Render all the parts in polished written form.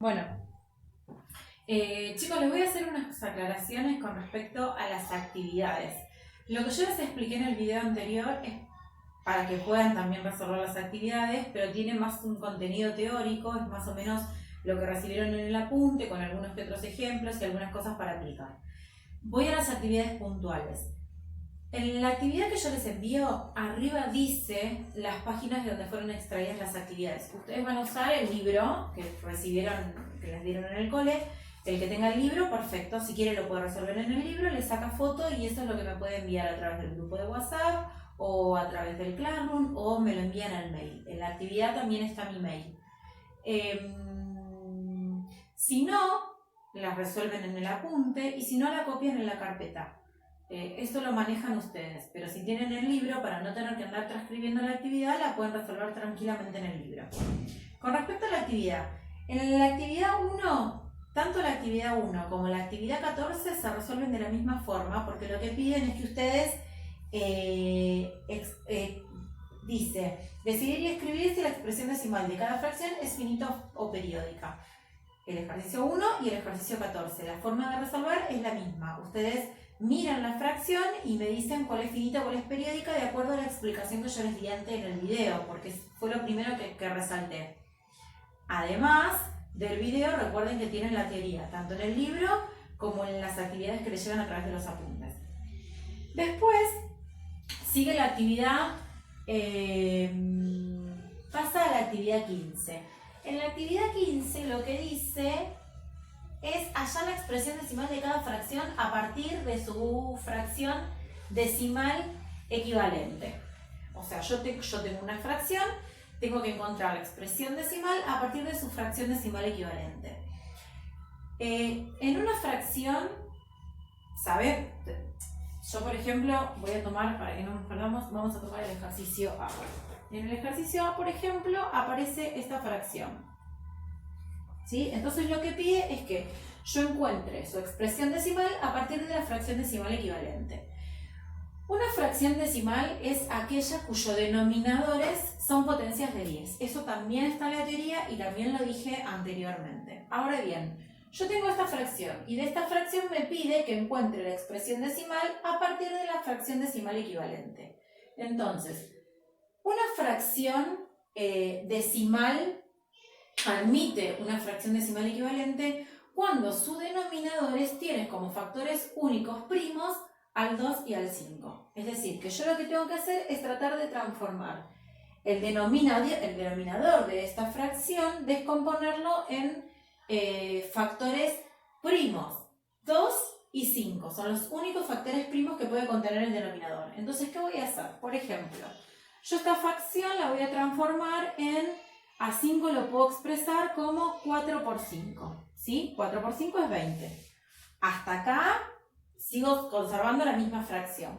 Bueno, chicos, les voy a hacer unas aclaraciones con respecto a las actividades. Lo que yo les expliqué en el video anterior es para que puedan también resolver las actividades, pero tiene más un contenido teórico, es más o menos lo que recibieron en el apunte, con algunos que otros ejemplos y algunas cosas para aplicar. Voy a las actividades puntuales. En la actividad que yo les envío, arriba dice las páginas de donde fueron extraídas las actividades. Ustedes van a usar el libro que recibieron, que les dieron en el cole. El que tenga el libro, perfecto. Si quiere lo puede resolver en el libro, le saca foto y eso es lo que me puede enviar a través del grupo de WhatsApp o a través del Classroom o me lo envían al mail. En la actividad también está mi mail. Si no, las resuelven en el apunte y si no, la copian en la carpeta. Esto lo manejan ustedes, pero si tienen el libro, para no tener que andar transcribiendo la actividad, la pueden resolver tranquilamente en el libro. Con respecto a la actividad, en la actividad 1, tanto la actividad 1 como la actividad 14 se resuelven de la misma forma, porque lo que piden es que ustedes, dice, decidir y escribir si la expresión decimal de cada fracción es finita o periódica. El ejercicio 1 y el ejercicio 14. La forma de resolver es la misma. Ustedes miran la fracción y me dicen cuál es finita o cuál es periódica de acuerdo a la explicación que yo les di antes en el video, porque fue lo primero que resalté. Además del video, recuerden que tienen la teoría, tanto en el libro como en las actividades que les llegan a través de los apuntes. Después sigue la actividad, pasa a la actividad 15. En la actividad 15 lo que dice es hallar la expresión decimal de cada fracción a partir de su fracción decimal equivalente. O sea, yo tengo una fracción, tengo que encontrar la expresión decimal a partir de su fracción decimal equivalente. En una fracción, ¿saben? Yo, por ejemplo, voy a tomar, para que no nos perdamos, vamos a tomar el ejercicio A. En el ejercicio A, por ejemplo, aparece esta fracción. ¿Sí? Entonces lo que pide es que yo encuentre su expresión decimal a partir de la fracción decimal equivalente. Una fracción decimal es aquella cuyos denominadores son potencias de 10. Eso también está en la teoría y también lo dije anteriormente. Ahora bien, yo tengo esta fracción y de esta fracción me pide que encuentre la expresión decimal a partir de la fracción decimal equivalente. Entonces, una fracción decimal admite una fracción decimal equivalente cuando sus denominadores tienen como factores únicos primos al 2 y al 5. Es decir, que yo lo que tengo que hacer es tratar de transformar el denominador de esta fracción, descomponerlo en factores primos. 2 y 5 son los únicos factores primos que puede contener el denominador. Entonces, ¿qué voy a hacer? Por ejemplo, yo esta fracción la voy a transformar en a 5 lo puedo expresar como 4 por 5, ¿sí? 4 por 5 es 20. Hasta acá sigo conservando la misma fracción.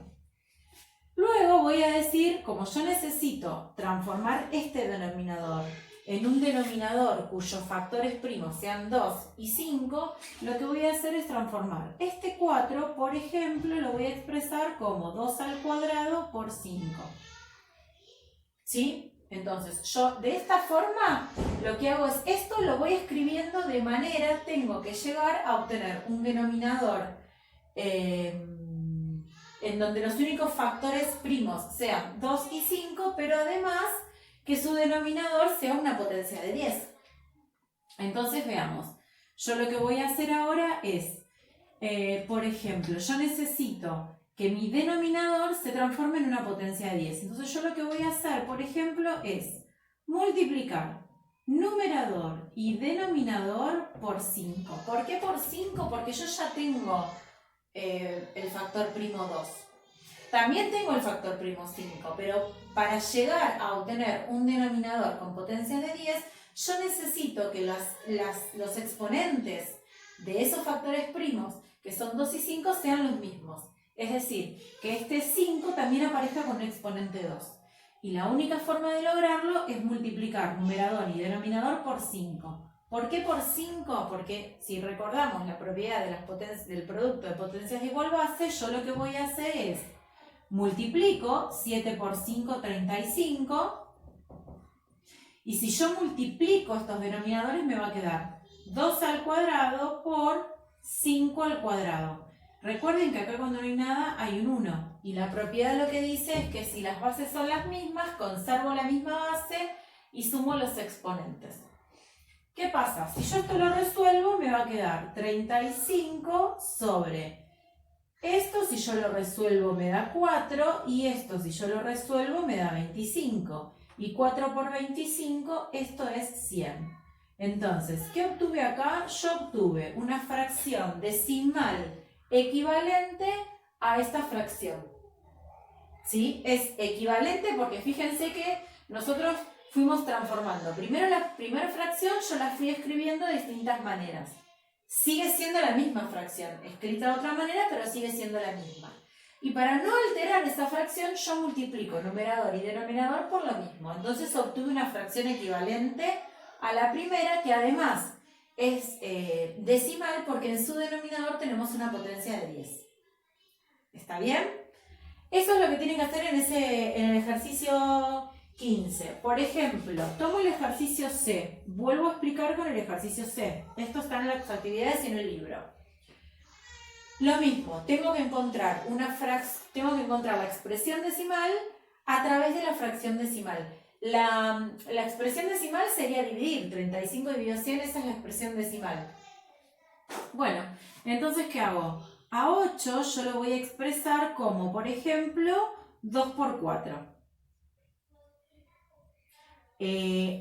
Luego voy a decir, como yo necesito transformar este denominador en un denominador cuyos factores primos sean 2 y 5, lo que voy a hacer es transformar este 4, por ejemplo, lo voy a expresar como 2 al cuadrado por 5. ¿Sí? Entonces, yo de esta forma lo que hago es esto, lo voy escribiendo de manera, tengo que llegar a obtener un denominador en donde los únicos factores primos sean 2 y 5, pero además que su denominador sea una potencia de 10. Entonces, veamos. Yo lo que voy a hacer ahora es, por ejemplo, yo necesito que mi denominador se transforme en una potencia de 10. Entonces yo lo que voy a hacer, por ejemplo, es multiplicar numerador y denominador por 5. ¿Por qué por 5? Porque yo ya tengo el factor primo 2. También tengo el factor primo 5, pero para llegar a obtener un denominador con potencia de 10, yo necesito que los exponentes de esos factores primos, que son 2 y 5, sean los mismos. Es decir, que este 5 también aparezca con un exponente 2. Y la única forma de lograrlo es multiplicar numerador y denominador por 5. ¿Por qué por 5? Porque si recordamos la propiedad de del producto de potencias de igual base, yo lo que voy a hacer es multiplico 7 por 5, 35. Y si yo multiplico estos denominadores me va a quedar 2 al cuadrado por 5 al cuadrado. Recuerden que acá cuando no hay nada hay un 1. Y la propiedad lo que dice es que si las bases son las mismas, conservo la misma base y sumo los exponentes. ¿Qué pasa? Si yo esto lo resuelvo, me va a quedar 35 sobre esto, si yo lo resuelvo me da 4, y esto si yo lo resuelvo me da 25. Y 4 por 25, esto es 100. Entonces, ¿qué obtuve acá? Yo obtuve una fracción decimal equivalente a esta fracción. ¿Sí? Es equivalente porque fíjense que nosotros fuimos transformando. Primero la primera fracción yo la fui escribiendo de distintas maneras. Sigue siendo la misma fracción, escrita de otra manera, pero sigue siendo la misma. Y para no alterar esa fracción, yo multiplico numerador y denominador por lo mismo. Entonces obtuve una fracción equivalente a la primera, que además es decimal porque en su denominador tenemos una potencia de 10. ¿Está bien? Eso es lo que tienen que hacer en el ejercicio 15. Por ejemplo, tomo el ejercicio C. Vuelvo a explicar con el ejercicio C. Esto está en las actividades y en el libro. Lo mismo, tengo que encontrar la expresión decimal a través de la fracción decimal. La expresión decimal sería dividir. 35 dividido 100, esa es la expresión decimal. Bueno, entonces, ¿qué hago? A 8 yo lo voy a expresar como, por ejemplo, 2 por 4.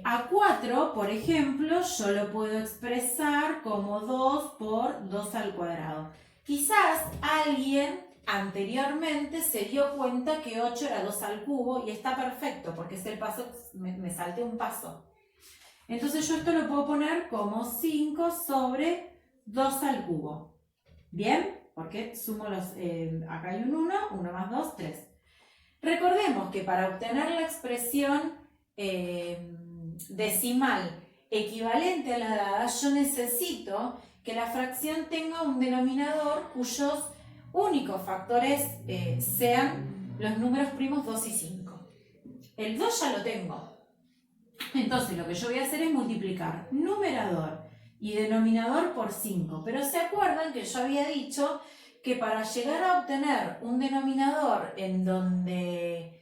A 4, por ejemplo, yo lo puedo expresar como 2 por 2 al cuadrado. Quizás alguien anteriormente se dio cuenta que 8 era 2 al cubo y está perfecto porque es el paso, me salté un paso. Entonces yo esto lo puedo poner como 5 sobre 2 al cubo. ¿Bien? Porque sumo los... acá hay un 1, 1 más 2, 3. Recordemos que para obtener la expresión decimal equivalente a la dada, yo necesito que la fracción tenga un denominador cuyos únicos factores sean los números primos 2 y 5. El 2 ya lo tengo. Entonces lo que yo voy a hacer es multiplicar numerador y denominador por 5. Pero ¿se acuerdan que yo había dicho que para llegar a obtener un denominador en donde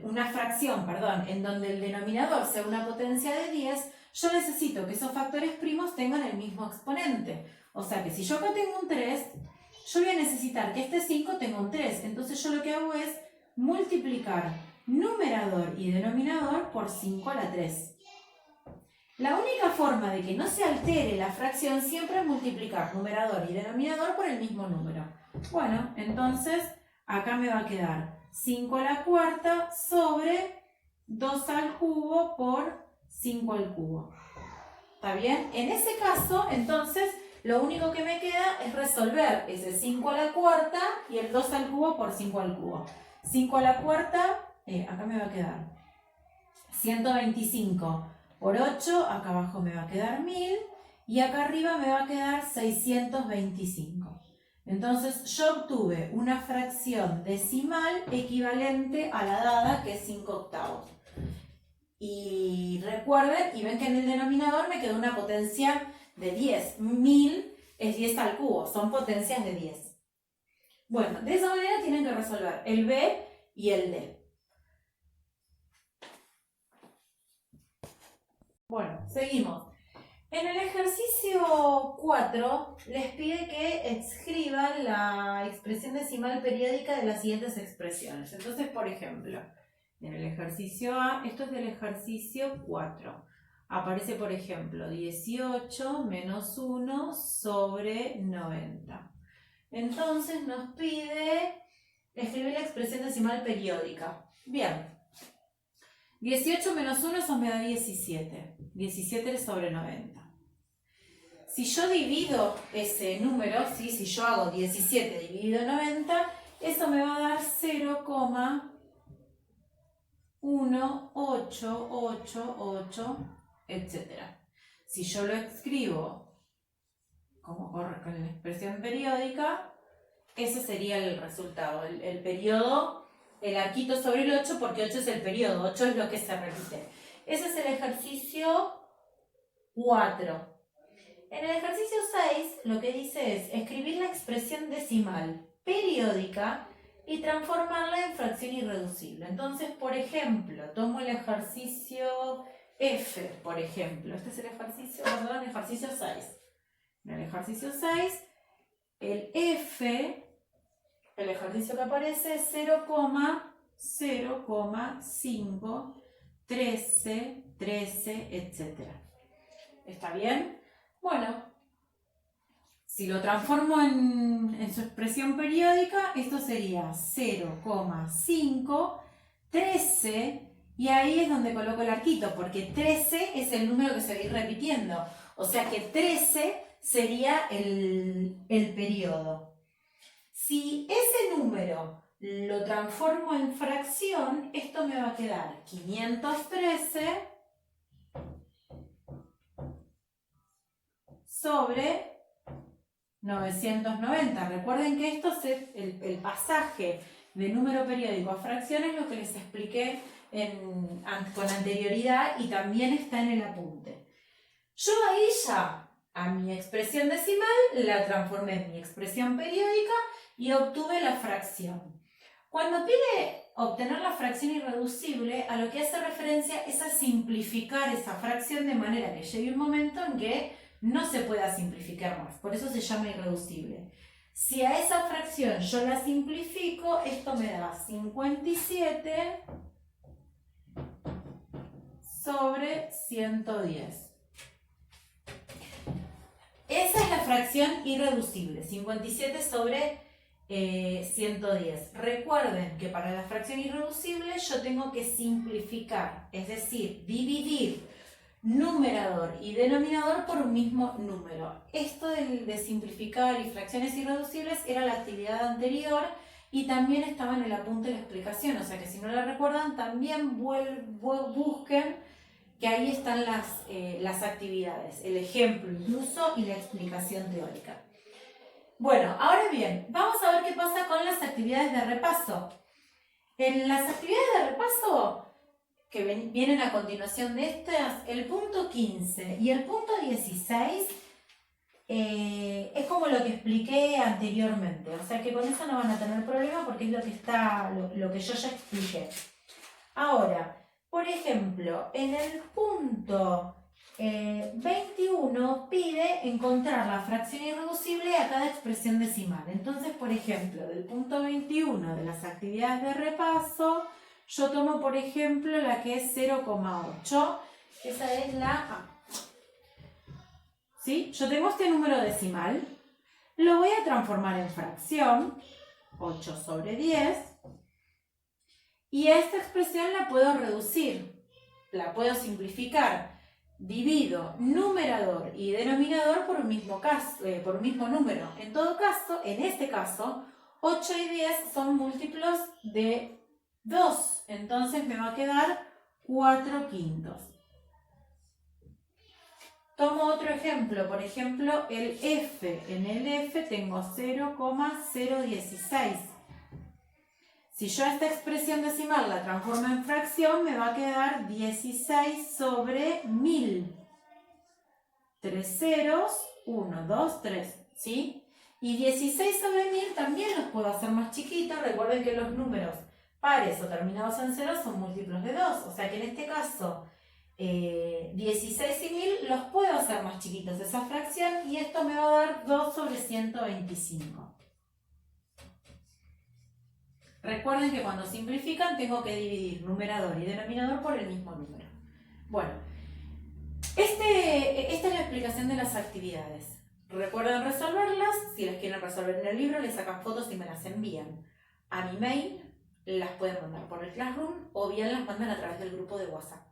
una fracción, en donde el denominador sea una potencia de 10, yo necesito que esos factores primos tengan el mismo exponente. O sea que si yo acá tengo un 3, yo voy a necesitar que este 5 tenga un 3. Entonces yo lo que hago es multiplicar numerador y denominador por 5 a la 3. La única forma de que no se altere la fracción siempre es multiplicar numerador y denominador por el mismo número. Bueno, entonces acá me va a quedar 5 a la cuarta sobre 2 al cubo por 5 al cubo. ¿Está bien? En ese caso, entonces, lo único que me queda es resolver ese 5 a la cuarta y el 2 al cubo por 5 al cubo. 5 a la cuarta, acá me va a quedar 125 por 8, acá abajo me va a quedar 1000 y acá arriba me va a quedar 625. Entonces yo obtuve una fracción decimal equivalente a la dada, que es 5 octavos. Y recuerden, y ven que en el denominador me quedó una potencia de 10. 1000 es 10 al cubo, son potencias de 10. Bueno, de esa manera tienen que resolver el B y el D. Bueno, seguimos. En el ejercicio 4 les pide que escriban la expresión decimal periódica de las siguientes expresiones. Entonces, por ejemplo, en el ejercicio A, esto es del ejercicio 4. Aparece, por ejemplo, 18 menos 1 sobre 90. Entonces nos pide escribir la expresión decimal periódica. Bien. 18 menos 1, eso me da 17. 17 sobre 90. Si yo divido ese número, ¿sí? Si yo hago 17 dividido 90, eso me va a dar 0,1888, etc. Si yo lo escribo como corre con la expresión periódica, ese sería el resultado. El periodo, el arquito sobre el 8, porque 8 es el periodo, 8 es lo que se repite. Ese es el ejercicio 4. En el ejercicio 6 lo que dice es escribir la expresión decimal periódica y transformarla en fracción irreducible. Entonces, por ejemplo, tomo el ejercicio F, por ejemplo. Este es el ejercicio 6. En el ejercicio 6, el F, el ejercicio que aparece es 0,5, 13, etc. ¿Está bien? Bueno, si lo transformo en su expresión periódica, esto sería 0,5, 13, y ahí es donde coloco el arquito, porque 13 es el número que se va a ir repitiendo. O sea que 13 sería el periodo. Si ese número lo transformo en fracción, esto me va a quedar 513 sobre 990. Recuerden que esto es el pasaje de número periódico a fracciones, lo que les expliqué con anterioridad y también está en el apunte. Yo ahí ya a mi expresión decimal la transformé en mi expresión periódica y obtuve la fracción. Cuando pide obtener la fracción irreducible, a lo que hace referencia es a simplificar esa fracción de manera que llegue un momento en que no se pueda simplificar más. Por eso se llama irreducible. Si a esa fracción yo la simplifico, esto me da 57 sobre 110. Esa es la fracción irreducible, 57 sobre 110. Recuerden que para la fracción irreducible yo tengo que simplificar, es decir, dividir numerador y denominador por un mismo número. Esto de simplificar y fracciones irreducibles era la actividad anterior y también estaba en el apunte de la explicación, o sea que si no la recuerdan también busquen que ahí están las actividades, el ejemplo incluso y la explicación teórica. Bueno, ahora bien, vamos a ver qué pasa con las actividades de repaso. En las actividades de repaso que vienen a continuación de estas, el punto 15 y el punto 16 es como lo que expliqué anteriormente, o sea que con eso no van a tener problema porque es lo que yo ya expliqué. Ahora, por ejemplo, en el punto 21 pide encontrar la fracción irreducible a cada expresión decimal. Entonces, por ejemplo, del punto 21 de las actividades de repaso, yo tomo, por ejemplo, la que es 0,8. Esa es la A. ¿Sí? Yo tengo este número decimal. Lo voy a transformar en fracción. 8 sobre 10. Y a esta expresión la puedo reducir. La puedo simplificar. Divido numerador y denominador por un mismo número. En todo caso, en este caso, 8 y 10 son múltiplos de 2, entonces me va a quedar 4/5. Tomo otro ejemplo, por ejemplo el F. En el F tengo 0,016. Si yo esta expresión decimal la transformo en fracción, me va a quedar 16 sobre 1000. 3 ceros, 1, 2, 3, ¿sí? Y 16 sobre 1000 también los puedo hacer más chiquitos. Recuerden que los números pares o terminados en ceros son múltiplos de 2. O sea que en este caso 16 y 1000 los puedo hacer más chiquitos esa fracción y esto me va a dar 2 sobre 125. Recuerden que cuando simplifican tengo que dividir numerador y denominador por el mismo número. Bueno, esta es la explicación de las actividades. Recuerden resolverlas. Si las quieren resolver en el libro, les sacan fotos y me las envían a mi mail. Las pueden mandar por el Classroom o bien las mandan a través del grupo de WhatsApp.